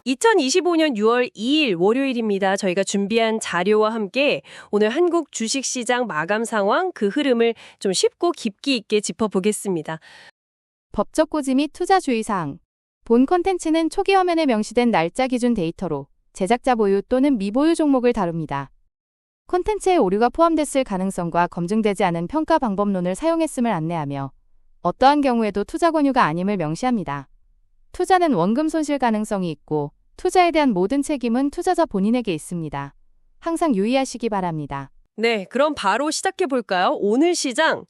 2025년 6월 2일 월요일입니다. 저희가 준비한 자료와 함께 오늘 한국 주식시장 마감 상황, 그 흐름을 좀 쉽고 깊이 있게 짚어보겠습니다. 법적 고지 및 투자 주의사항. 본 콘텐츠는 초기 화면에 명시된 날짜 기준 데이터로 제작자 보유 또는 미보유 종목을 다룹니다. 콘텐츠에 오류가 포함됐을 가능성과 검증되지 않은 평가 방법론을 사용했음을 안내하며 어떠한 경우에도 투자 권유가 아님을 명시합니다. 투자는 원금 손실 가능성이 있고 투자에 대한 모든 책임은 투자자 본인에게 있습니다. 항상 유의하시기 바랍니다. 네, 그럼 바로 시작해 볼까요? 오늘 시장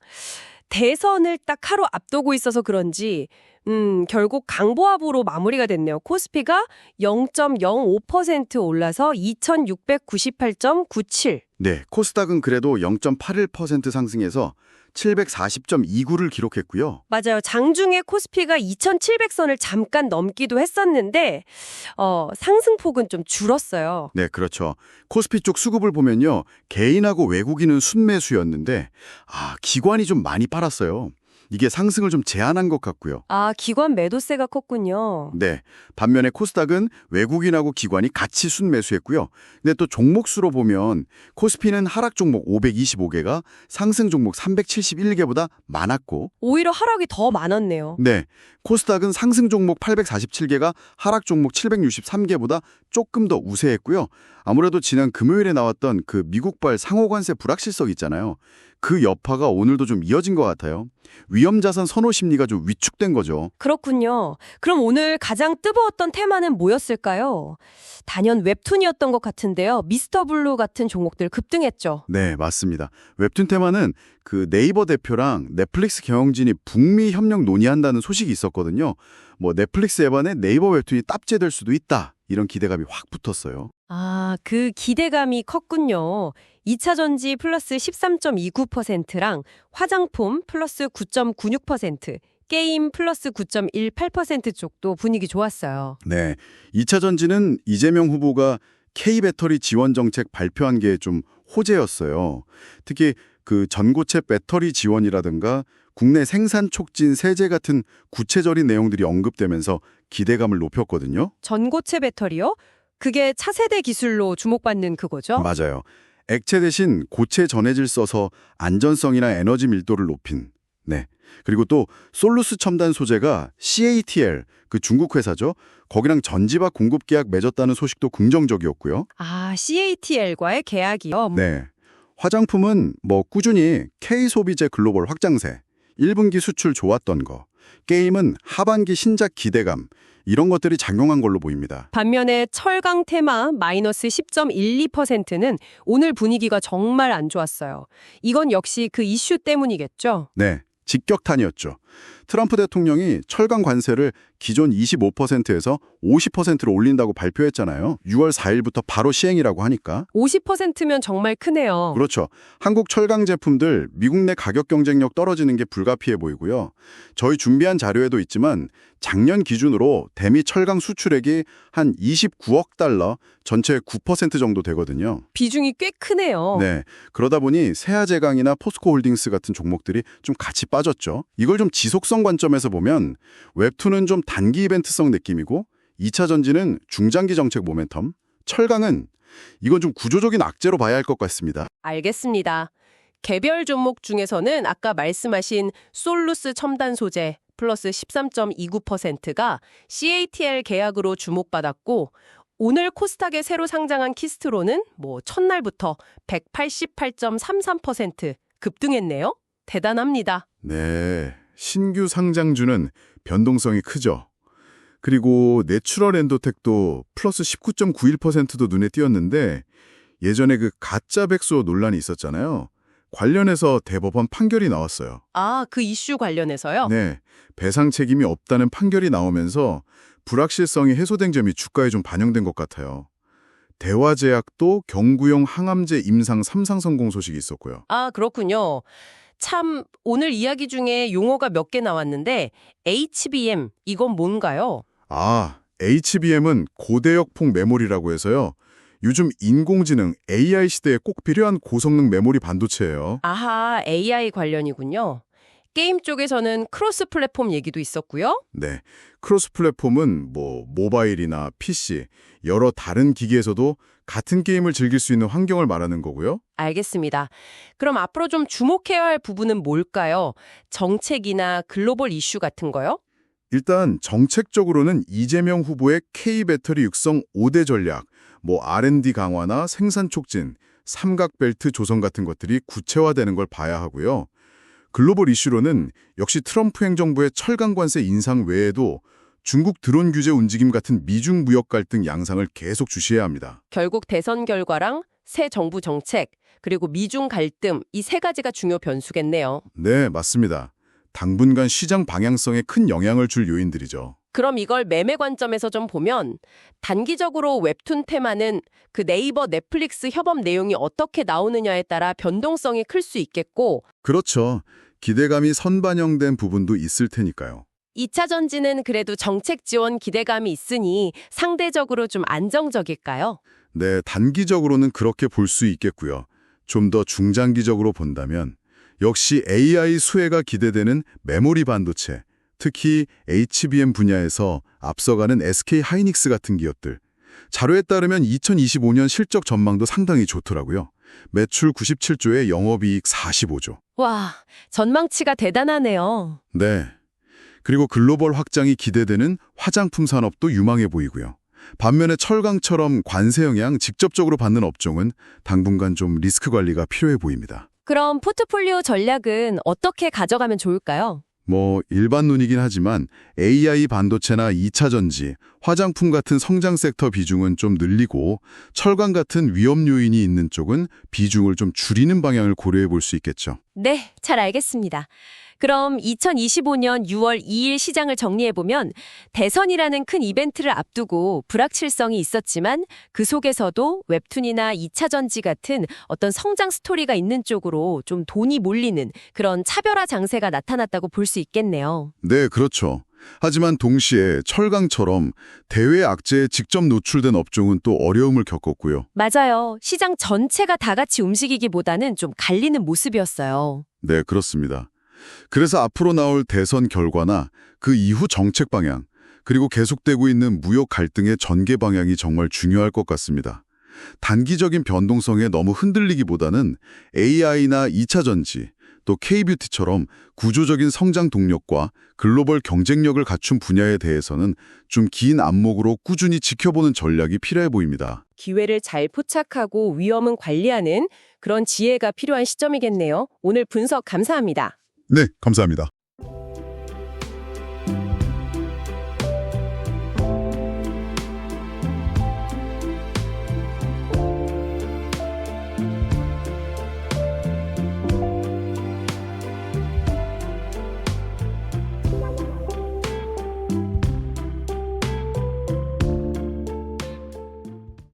대선을 딱 하루 앞두고 있어서 그런지 결국 강보합으로 마무리가 됐네요. 코스피가 0.05% 올라서 2698.97. 네, 코스닥은 그래도 0.81% 상승해서 740.29를 기록했고요. 맞아요. 장중에 코스피가 2700선을 잠깐 넘기도 했었는데 상승폭은 좀 줄었어요. 네, 그렇죠. 코스피 쪽 수급을 보면요. 개인하고 외국인은 순매수였는데 기관이 좀 많이 빨았어요. 이게 상승을 좀 제한한 것 같고요. 기관 매도세가 컸군요. 네, 반면에 코스닥은 외국인하고 기관이 같이 순매수했고요. 근데 또 종목수로 보면 코스피는 하락 종목 525개가 상승 종목 371개보다 많았고 오히려 하락이 더 많았네요. 네, 코스닥은 상승 종목 847개가 하락 종목 763개보다 조금 더 우세했고요. 아무래도 지난 금요일에 나왔던 그 미국발 상호관세 불확실성 있잖아요. 그 여파가 오늘도 좀 이어진 것 같아요. 위험자산 선호 심리가 좀 위축된 거죠. 그렇군요. 그럼 오늘 가장 뜨거웠던 테마는 뭐였을까요? 단연 웹툰이었던 것 같은데요. 미스터블루 같은 종목들 급등했죠. 네, 맞습니다. 웹툰 테마는 그 네이버 대표랑 넷플릭스 경영진이 북미 협력 논의한다는 소식이 있었거든요. 넷플릭스 앱안에 네이버 웹툰이 탑재될 수도 있다. 이런 기대감이 확 붙었어요. 그 기대감이 컸군요. 2차 전지 플러스 13.29%랑 화장품 플러스 9.96%, 게임 플러스 9.18% 쪽도 분위기 좋았어요. 네, 2차 전지는 이재명 후보가 K배터리 지원 정책 발표한 게 좀 호재였어요. 특히 그 전고체 배터리 지원이라든가 국내 생산 촉진 세제 같은 구체적인 내용들이 언급되면서 기대감을 높였거든요. 전고체 배터리요? 그게 차세대 기술로 주목받는 그거죠? 맞아요. 액체 대신 고체 전해질 써서 안전성이나 에너지 밀도를 높인. 네. 그리고 또 솔루스 첨단 소재가 CATL, 그 중국 회사죠. 거기랑 전지박 공급 계약 맺었다는 소식도 긍정적이었고요. CATL과의 계약이요? 네. 화장품은 꾸준히 K소비재 글로벌 확장세, 1분기 수출 좋았던 거, 게임은 하반기 신작 기대감, 이런 것들이 작용한 걸로 보입니다. 반면에 철강 테마 마이너스 10.12%는 오늘 분위기가 정말 안 좋았어요. 이건 역시 그 이슈 때문이겠죠? 네, 직격탄이었죠. 트럼프 대통령이 철강 관세를 기존 25%에서 50%로 올린다고 발표했잖아요. 6월 4일부터 바로 시행이라고 하니까. 50%면 정말 크네요. 그렇죠. 한국 철강 제품들 미국 내 가격 경쟁력 떨어지는 게 불가피해 보이고요. 저희 준비한 자료에도 있지만 작년 기준으로 대미 철강 수출액이 한 29억 달러, 전체의 9% 정도 되거든요. 비중이 꽤 크네요. 네, 그러다 보니 세아제강이나 포스코홀딩스 같은 종목들이 좀 같이 빠졌죠. 이걸 좀 지속성 관점에서 보면 웹툰은 좀 단기 이벤트성 느낌이고 2차 전지는 중장기 정책 모멘텀, 철강은 이건 좀 구조적인 악재로 봐야 할 것 같습니다. 알겠습니다. 개별 종목 중에서는 아까 말씀하신 솔루스 첨단 소재 플러스 13.29%가 CATL 계약으로 주목받았고 오늘 코스닥에 새로 상장한 키스트론은 첫날부터 188.33% 급등했네요. 대단합니다. 네, 신규 상장주는 변동성이 크죠. 그리고 내추럴 엔도텍도 플러스 19.91%도 눈에 띄었는데 예전에 그 가짜 백소 논란이 있었잖아요. 관련해서 대법원 판결이 나왔어요. 그 이슈 관련해서요? 네, 배상 책임이 없다는 판결이 나오면서 불확실성이 해소된 점이 주가에 좀 반영된 것 같아요. 대화제약도 경구용 항암제 임상 3상 성공 소식이 있었고요. 그렇군요. 참 오늘 이야기 중에 용어가 몇 개 나왔는데 HBM, 이건 뭔가요? HBM은 고대역폭 메모리라고 해서요. 요즘 인공지능 AI 시대에 꼭 필요한 고성능 메모리 반도체예요. AI 관련이군요. 게임 쪽에서는 크로스 플랫폼 얘기도 있었고요. 네, 크로스 플랫폼은 모바일이나 PC, 여러 다른 기기에서도 같은 게임을 즐길 수 있는 환경을 말하는 거고요. 알겠습니다. 그럼 앞으로 좀 주목해야 할 부분은 뭘까요? 정책이나 글로벌 이슈 같은 거요? 일단 정책적으로는 이재명 후보의 K배터리 육성 5대 전략, R&D 강화나 생산 촉진, 삼각벨트 조성 같은 것들이 구체화되는 걸 봐야 하고요. 글로벌 이슈로는 역시 트럼프 행정부의 철강 관세 인상 외에도 중국 드론 규제 움직임 같은 미중 무역 갈등 양상을 계속 주시해야 합니다. 결국 대선 결과랑 새 정부 정책, 그리고 미중 갈등 이 세 가지가 중요 변수겠네요. 네, 맞습니다. 당분간 시장 방향성에 큰 영향을 줄 요인들이죠. 그럼 이걸 매매 관점에서 좀 보면 단기적으로 웹툰 테마는 그 네이버 넷플릭스 협업 내용이 어떻게 나오느냐에 따라 변동성이 클 수 있겠고 그렇죠. 기대감이 선반영된 부분도 있을 테니까요. 2차 전지는 그래도 정책 지원 기대감이 있으니 상대적으로 좀 안정적일까요? 네, 단기적으로는 그렇게 볼 수 있겠고요. 좀 더 중장기적으로 본다면 역시 AI 수혜가 기대되는 메모리 반도체, 특히 HBM 분야에서 앞서가는 SK 하이닉스 같은 기업들. 자료에 따르면 2025년 실적 전망도 상당히 좋더라고요. 매출 97조에 영업이익 45조. 와, 전망치가 대단하네요. 네. 그리고 글로벌 확장이 기대되는 화장품 산업도 유망해 보이고요. 반면에 철강처럼 관세 영향 직접적으로 받는 업종은 당분간 좀 리스크 관리가 필요해 보입니다. 그럼 포트폴리오 전략은 어떻게 가져가면 좋을까요? 일반 눈이긴 하지만 AI 반도체나 2차 전지, 화장품 같은 성장 섹터 비중은 좀 늘리고 철강 같은 위험 요인이 있는 쪽은 비중을 좀 줄이는 방향을 고려해 볼 수 있겠죠. 네, 잘 알겠습니다. 그럼 2025년 6월 2일 시장을 정리해보면 대선이라는 큰 이벤트를 앞두고 불확실성이 있었지만 그 속에서도 웹툰이나 2차 전지 같은 어떤 성장 스토리가 있는 쪽으로 좀 돈이 몰리는 그런 차별화 장세가 나타났다고 볼 수 있겠네요. 네, 그렇죠. 하지만 동시에 철강처럼 대외 악재에 직접 노출된 업종은 또 어려움을 겪었고요. 맞아요. 시장 전체가 다 같이 움직이기보다는 좀 갈리는 모습이었어요. 네, 그렇습니다. 그래서 앞으로 나올 대선 결과나 그 이후 정책 방향, 그리고 계속되고 있는 무역 갈등의 전개 방향이 정말 중요할 것 같습니다. 단기적인 변동성에 너무 흔들리기보다는 AI나 2차 전지, 또 K뷰티처럼 구조적인 성장 동력과 글로벌 경쟁력을 갖춘 분야에 대해서는 좀 긴 안목으로 꾸준히 지켜보는 전략이 필요해 보입니다. 기회를 잘 포착하고 위험은 관리하는 그런 지혜가 필요한 시점이겠네요. 오늘 분석 감사합니다. 네, 감사합니다.